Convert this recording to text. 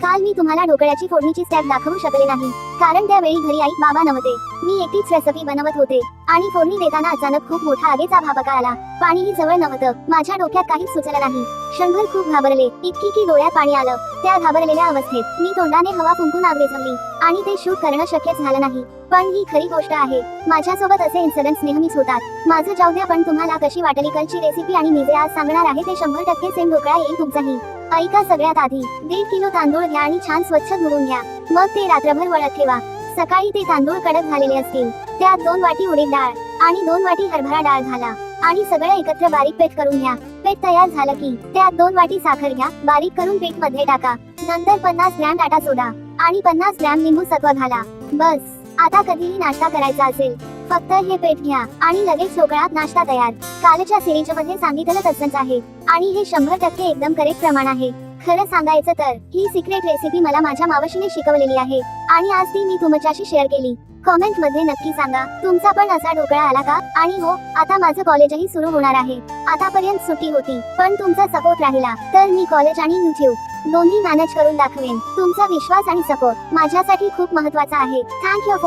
काल मी तुम्हाला ढोकळ्याची फोडणीची स्टेप दाखवू शकले नाही, कारण त्यावेळी घरी आई बाबा नव्हते. मी एकटीच रेसिपी बनवत होते आणि फोडणी देताना अचानक खूप मोठा आगीचा भाबका आला. पाणीही जवळ नव्हतं. माझ्या डोक्यात काहीच सुचलं नाही. क्षणभर खूप घाबरले, इतकी की डोळ्यात पाणी आलं. त्या घाबरलेल्या अवस्थेत मी तोंडाने हवा फुंकून आग विझवली आणि ते शूट करणं शक्यच झालं नाही. पण ही खरी गोष्ट आहे. माझ्यासोबत असे इन्सिडेंट्स नेहमीच होतात. माझं जाऊ द्या, पण तुम्हाला कशी वाटली कलची रेसिपी आणि मी जे आज सांगणार आहे ते 100% सेम ढोकळा येईल तुमचाही. ऐका, सगळ्यात आधी 1.5 किलो तांदूळ घ्या आणि छान स्वच्छ धुवून घ्या. मग ते रात्रभर वळत ठेवा. सकाळी ते तांदूळ कडक झालेले असतील. त्यात 2 वाटी उडीद डाळ आणि 2 वाटी हरभरा डाळ घाला आणि सगळं एकत्र बारीक पेस्ट करून घ्या. पेस्ट तयार झालं की त्यात 2 वाटी साखर घ्या, बारीक करून पीठ मध्ये टाका. नंतर 50 ग्रॅम टाटा सोडा आणि 50 ग्रॅम लिंबू सत्व घाला. बस, आता कधीही नाश्ता करायचा असेल, फक्त हे पेट घ्या आणि लगेच ढोकळा नाश्ता तयार. कालच्या सिरीज मध्ये सांगितलं तसंच आहे आणि हे 100% एकदम करेक्ट प्रमाण आहे. खरं सांगायचं तर ही सिक्रेट रेसिपी मला माझ्या मावशीने शिकवलेली आहे आणि आज ती मी तुमच्याशी शेअर केली. कमेंट मध्ये नक्की सांगा तुमचा पण असा ढोकळा आला का? आणि हो, आता माझं कॉलेजही सुरू होणार आहे. आतापर्यंत सुट्टी होती, पण तुमचा सपोर्ट राहिला तर मी कॉलेज आणि YouTube दोन्ही मॅनेज करून दाखवेन. तुमचा विश्वास आणि सपोर्ट माझ्यासाठी खूप महत्त्वाचा आहे. Thank you.